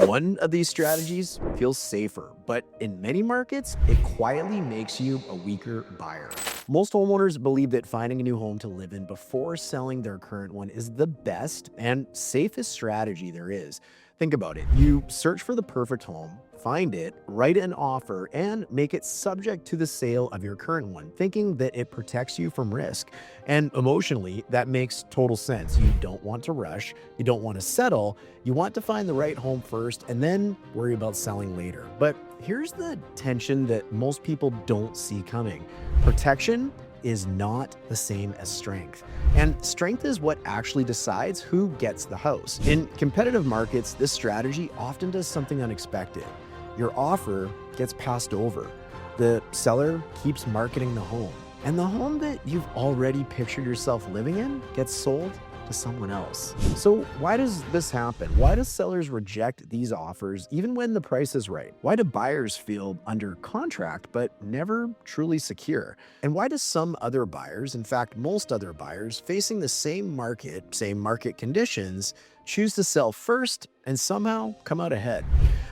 One of these strategies feels safer, but in many markets, it quietly makes you a weaker buyer. Most homeowners believe that finding a new home to live in before selling their current one is the best and safest strategy there is. Think about it. You search for the perfect home, find it, write an offer, and make it subject to the sale of your current one, thinking that it protects you from risk. And emotionally, that makes total sense. You don't want to rush, you don't want to settle, you want to find the right home first and then worry about selling later. But here's the tension that most people don't see coming. Protection is not the same as strength. And strength is what actually decides who gets the house. In competitive markets, this strategy often does something unexpected. Your offer gets passed over. The seller keeps marketing the home. And the home that you've already pictured yourself living in gets sold to someone else. So why does this happen? Why do sellers reject these offers even when the price is right? Why do buyers feel under contract but never truly secure? And why do some other buyers, in fact, most other buyers facing the same market conditions, choose to sell first and somehow come out ahead?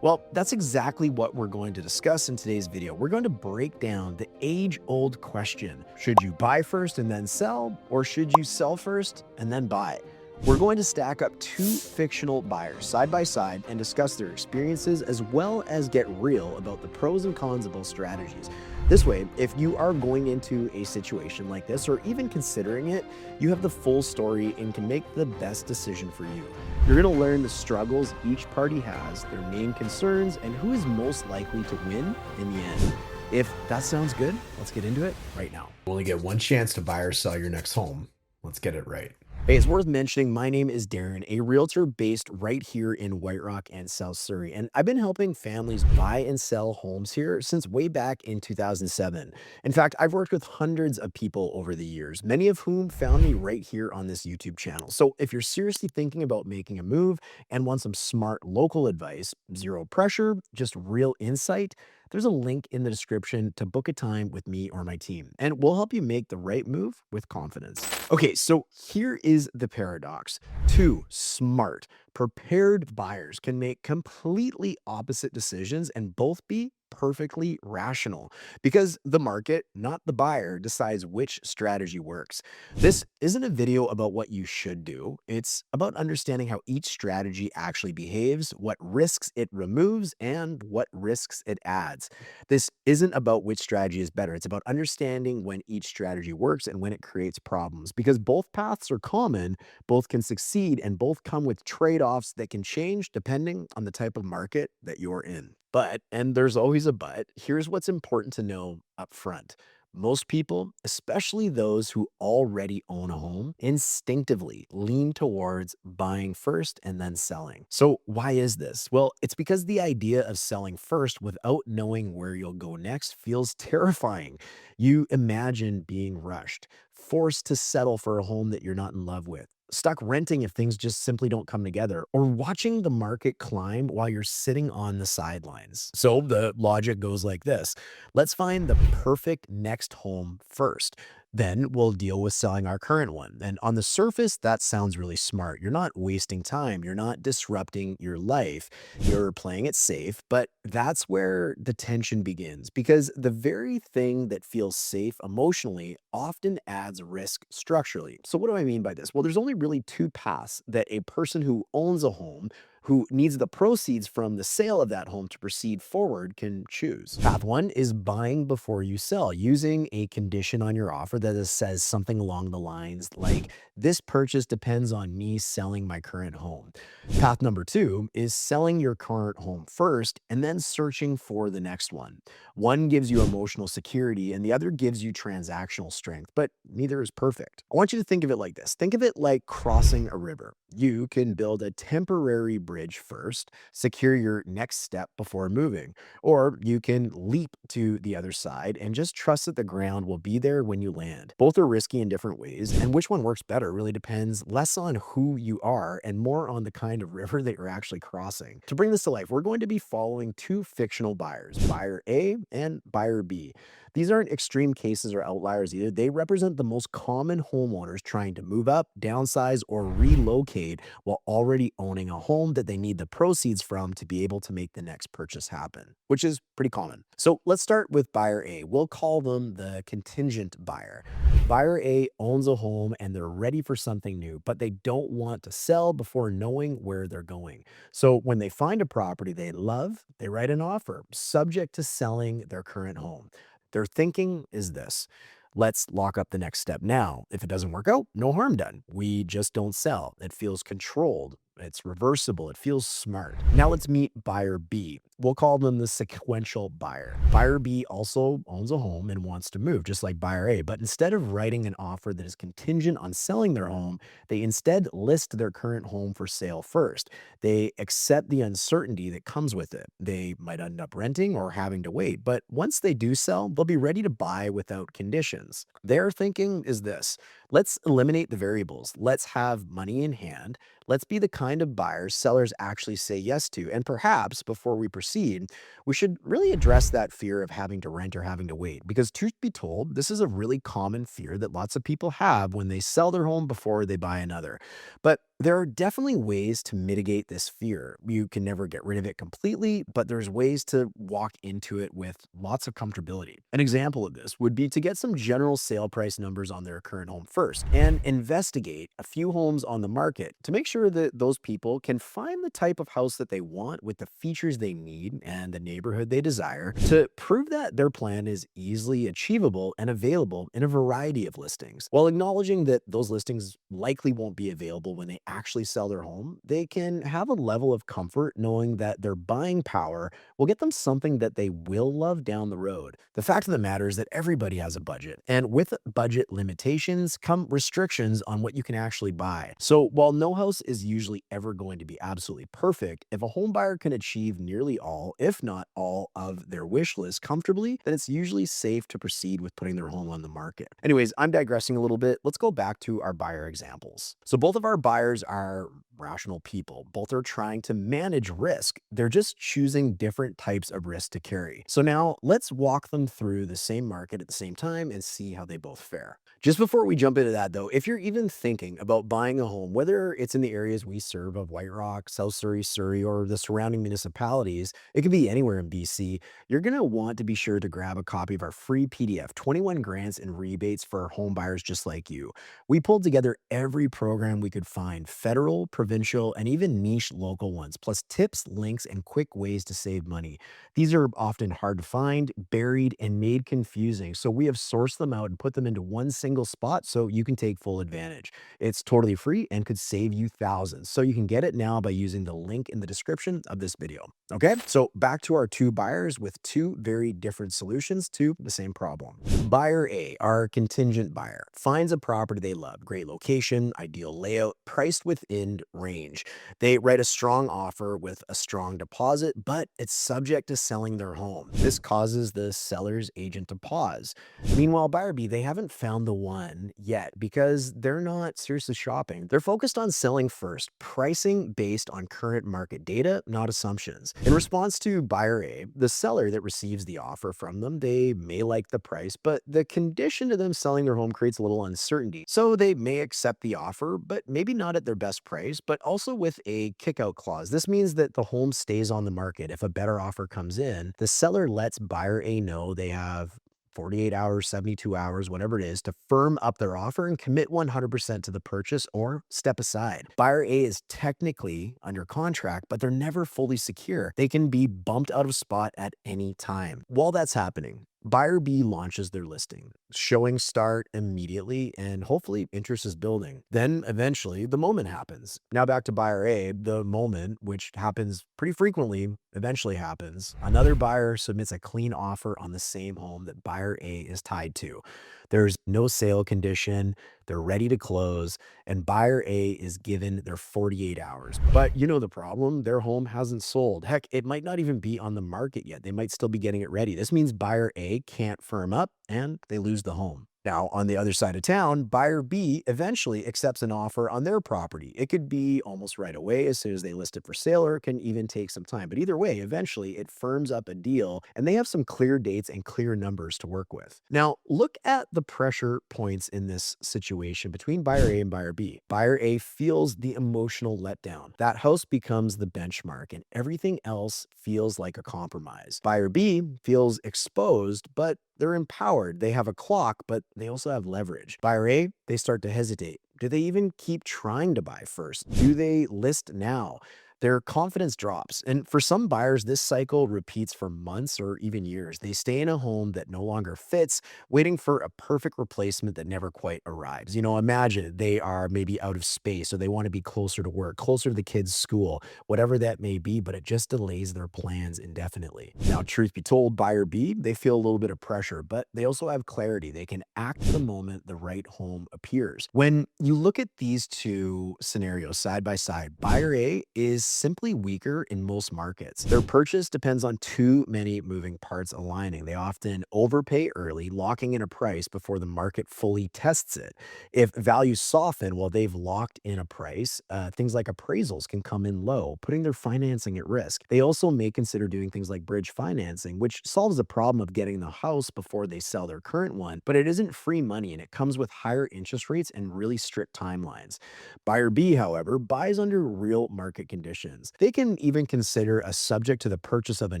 Well, that's exactly what we're going to discuss in today's video. We're going to break down the age-old question. Should you buy first and then sell, or should you sell first and then buy? We're going to stack up two fictional buyers side by side and discuss their experiences as well as get real about the pros and cons of both strategies. This way, if you are going into a situation like this or even considering it, you have the full story and can make the best decision for you. You're going to learn the struggles each party has, their main concerns, and who is most likely to win in the end. If that sounds good, let's get into it right now. You only get one chance to buy or sell your next home. Let's get it right. Hey, it's worth mentioning, my name is Darren, a realtor based right here in White Rock and South Surrey, and I've been helping families buy and sell homes here since way back in 2007. In fact, I've worked with hundreds of people over the years, many of whom found me right here on this YouTube channel. So if you're seriously thinking about making a move and want some smart local advice, zero pressure, just real insight, there's a link in the description to book a time with me or my team, and we'll help you make the right move with confidence. Okay, so here is the paradox. Two smart, prepared buyers can make completely opposite decisions and both be perfectly rational because the market, not the buyer, decides which strategy works. This isn't a video about what you should do. It's about understanding how each strategy actually behaves, what risks it removes, and what risks it adds. This isn't about which strategy is better. It's about understanding when each strategy works and when it creates problems because both paths are common, both can succeed, and both come with trade-offs that can change depending on the type of market that you're in. But, and there's always a but, here's what's important to know up front. Most people, especially those who already own a home, instinctively lean towards buying first and then selling. So why is this? Well, it's because the idea of selling first without knowing where you'll go next feels terrifying. You imagine being rushed, forced to settle for a home that you're not in love with, stuck renting if things just simply don't come together, or watching the market climb while you're sitting on the sidelines. So the logic goes like this. Let's find the perfect next home first. Then we'll deal with selling our current one. And on the surface, that sounds really smart. You're not wasting time. You're not disrupting your life. You're playing it safe. But that's where the tension begins because the very thing that feels safe emotionally often adds risk structurally. So what do I mean by this? Well, there's only really two paths that a person who owns a home who needs the proceeds from the sale of that home to proceed forward can choose. Path one is buying before you sell, using a condition on your offer that says something along the lines like, this purchase depends on me selling my current home. Path number two is selling your current home first and then searching for the next one. One gives you emotional security and the other gives you transactional strength, but neither is perfect. I want you to think of it like this. Think of it like crossing a river. You can build a temporary bridge first, secure your next step before moving, or you can leap to the other side and just trust that the ground will be there when you land. Both are risky in different ways, and which one works better really depends less on who you are and more on the kind of river that you're actually crossing. To bring this to life, we're going to be following two fictional buyers, buyer A and buyer B. These aren't extreme cases or outliers either. They represent the most common homeowners trying to move up, downsize, or relocate while already owning a home that they need the proceeds from to be able to make the next purchase happen, which is pretty common. So let's start with buyer A. We'll call them the contingent buyer. Buyer A owns a home and they're ready for something new, but they don't want to sell before knowing where they're going. So when they find a property they love, they write an offer subject to selling their current home. Their thinking is this: let's lock up the next step now. If it doesn't work out, no harm done. We just don't sell. It feels controlled. It's reversible. It feels smart. Now let's meet buyer B. We'll call them the sequential buyer. Buyer B also owns a home and wants to move, just like buyer A. But instead of writing an offer that is contingent on selling their home, they instead list their current home for sale first. They accept the uncertainty that comes with it. They might end up renting or having to wait, but once they do sell, they'll be ready to buy without conditions. Their thinking is this: let's eliminate the variables. Let's have money in hand. Let's be the kind of buyers sellers actually say yes to. And perhaps before we proceed, we should really address that fear of having to rent or having to wait. Because truth be told, this is a really common fear that lots of people have when they sell their home before they buy another. But there are definitely ways to mitigate this fear. You can never get rid of it completely, but there's ways to walk into it with lots of comfortability. An example of this would be to get some general sale price numbers on their current home first and investigate a few homes on the market to make sure that those people can find the type of house that they want with the features they need and the neighborhood they desire, to prove that their plan is easily achievable and available in a variety of listings. While acknowledging that those listings likely won't be available when they actually sell their home, they can have a level of comfort knowing that their buying power will get them something that they will love down the road. The fact of the matter is that everybody has a budget, and with budget limitations come restrictions on what you can actually buy. So while no house is usually ever going to be absolutely perfect, if a home buyer can achieve nearly all, if not all, of their wish list comfortably, then it's usually safe to proceed with putting their home on the market. Anyways, I'm digressing a little bit. Let's go back to our buyer examples. So both of our buyers are rational people. Both are trying to manage risk. They're just choosing different types of risk to carry. So now let's walk them through the same market at the same time and see how they both fare. Just before we jump into that though, if you're even thinking about buying a home, whether it's in the areas we serve of White Rock, South Surrey, Surrey, or the surrounding municipalities, it could be anywhere in BC, you're going to want to be sure to grab a copy of our free PDF, 21 grants and rebates for home buyers just like you. We pulled together every program we could find: federal, provincial, and even niche local ones, plus tips, links, and quick ways to save money. These are often hard to find, buried, and made confusing. So we have sourced them out and put them into one single spot so you can take full advantage. It's totally free and could save you thousands. So you can get it now by using the link in the description of this video. Okay, so back to our two buyers with two very different solutions to the same problem. Buyer A, our contingent buyer, finds a property they love: great location, ideal layout, priced within range. They write a strong offer with a strong deposit, but it's subject to selling their home. This causes the seller's agent to pause. Meanwhile, buyer B, they haven't found the one yet because they're not seriously shopping. They're focused on selling first, pricing based on current market data, not assumptions. In response to buyer A, the seller that receives the offer from them, they may like the price, but the condition to them selling their home creates a little uncertainty. So they may accept the offer, but maybe not at their best price, but also with a kickout clause. This means that the home stays on the market. If a better offer comes in, the seller lets buyer A know they have 48 hours, 72 hours, whatever it is, to firm up their offer and commit 100% to the purchase or step aside. Buyer A is technically under contract, but they're never fully secure. They can be bumped out of spot at any time. While that's happening, buyer B launches their listing. Showings start immediately and hopefully interest is building. Then eventually the moment happens. Now back to buyer A, the moment, which happens pretty frequently, eventually happens. Another buyer submits a clean offer on the same home that buyer A is tied to. There's no sale condition. They're ready to close, and buyer A is given their 48 hours. But you know the problem, their home hasn't sold. Heck, it might not even be on the market yet. They might still be getting it ready. This means buyer A can't firm up and they lose the home. Now, on the other side of town, buyer B eventually accepts an offer on their property. It could be almost right away as soon as they list it for sale, or it can even take some time. But either way, eventually it firms up a deal and they have some clear dates and clear numbers to work with. Now, look at the pressure points in this situation between buyer A and buyer B. Buyer A feels the emotional letdown. That house becomes the benchmark and everything else feels like a compromise. Buyer B feels exposed, but they're empowered. They have a clock, but they also have leverage. Buyer A, they start to hesitate. Do they even keep trying to buy first? Do they list now? Their confidence drops. And for some buyers, this cycle repeats for months or even years. They stay in a home that no longer fits, waiting for a perfect replacement that never quite arrives. Imagine they are maybe out of space or they want to be closer to work, closer to the kids' school, whatever that may be, but it just delays their plans indefinitely. Now, truth be told, buyer B, they feel a little bit of pressure, but they also have clarity. They can act the moment the right home appears. When you look at these two scenarios side by side, buyer A is simply weaker in most markets. Their purchase depends on too many moving parts aligning. They often overpay early, locking in a price before the market fully tests it. If values soften while they've locked in a price, things like appraisals can come in low, putting their financing at risk. They also may consider doing things like bridge financing, which solves the problem of getting the house before they sell their current one, but it isn't free money and it comes with higher interest rates and really strict timelines. Buyer B, however, buys under real market conditions. They can even consider a subject to the purchase of a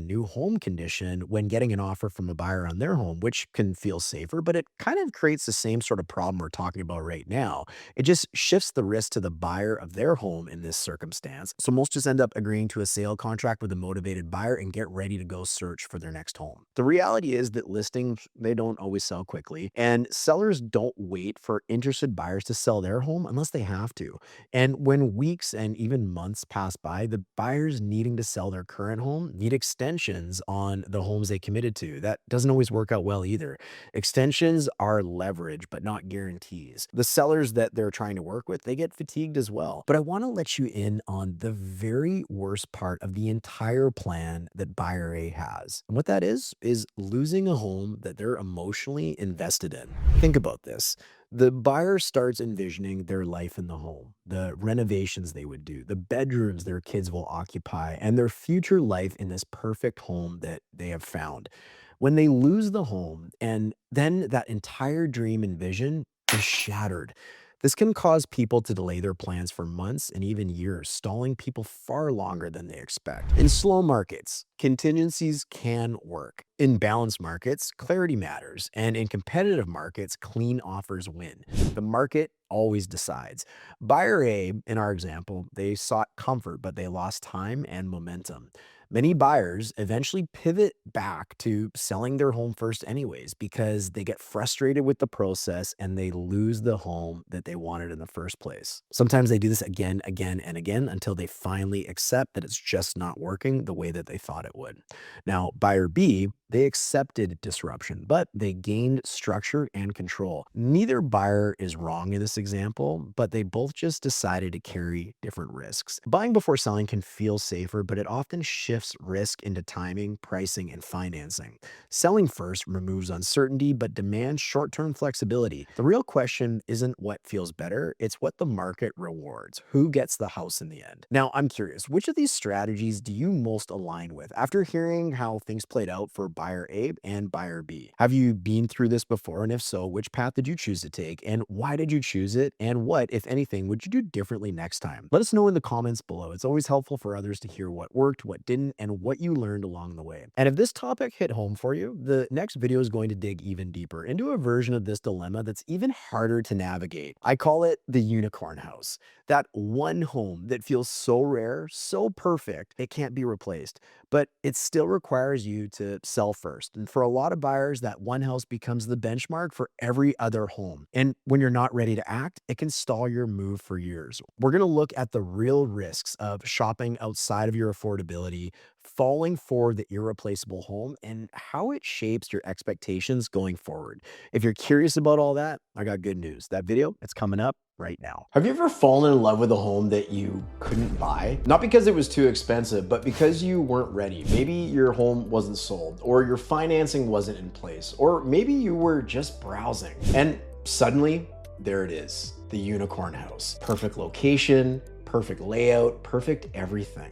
new home condition when getting an offer from a buyer on their home, which can feel safer, but it kind of creates the same sort of problem we're talking about right now. It just shifts the risk to the buyer of their home in this circumstance. So most just end up agreeing to a sale contract with a motivated buyer and get ready to go search for their next home. The reality is that listings, they don't always sell quickly, and sellers don't wait for interested buyers to sell their home unless they have to. And when weeks and even months pass by, the buyers needing to sell their current home need extensions on the homes they committed to. That doesn't always work out well either. Extensions are leverage, but not guarantees. The sellers that they're trying to work with, they get fatigued as well. But I want to let you in on the very worst part of the entire plan that buyer A has. And what that is losing a home that they're emotionally invested in. Think about this. The buyer starts envisioning their life in the home, the renovations they would do, the bedrooms their kids will occupy, and their future life in this perfect home that they have found. When they lose the home and then that entire dream and vision is shattered, this can cause people to delay their plans for months and even years, stalling people far longer than they expect. In slow markets, contingencies can work. In balanced markets, clarity matters. And in competitive markets, clean offers win. The market always decides. Buyer A, in our example, they sought comfort, but they lost time and momentum. Many buyers eventually pivot back to selling their home first, anyways, because they get frustrated with the process and they lose the home that they wanted in the first place. Sometimes they do this again, again, and again until they finally accept that it's just not working the way that they thought it would. Now, buyer B, they accepted disruption, but they gained structure and control. Neither buyer is wrong in this example, but they both just decided to carry different risks. Buying before selling can feel safer, but it often shifts risk into timing, pricing, and financing. Selling first removes uncertainty, but demands short term flexibility. The real question isn't what feels better, it's what the market rewards. Who gets the house in the end? Now, I'm curious, which of these strategies do you most align with after hearing how things played out for buyer A and buyer B? Have you been through this before? And if so, which path did you choose to take? And why did you choose it? And what, if anything, would you do differently next time? Let us know in the comments below. It's always helpful for others to hear what worked, what didn't, and what you learned along the way. And if this topic hit home for you, the next video is going to dig even deeper into a version of this dilemma that's even harder to navigate. I call it the unicorn house. That one home that feels so rare, so perfect, it can't be replaced, but it still requires you to sell first. And for a lot of buyers, that one house becomes the benchmark for every other home. And when you're not ready to act, it can stall your move for years. We're going to look at the real risks of shopping outside of your affordability, falling for the irreplaceable home and how it shapes your expectations going forward. If you're curious about all that, I got good news. That video, it's coming up right now. Have you ever fallen in love with a home that you couldn't buy? Not because it was too expensive, but because you weren't ready. Maybe your home wasn't sold, or your financing wasn't in place, or maybe you were just browsing. And suddenly, there it is, the unicorn house. Perfect location, perfect layout, perfect everything.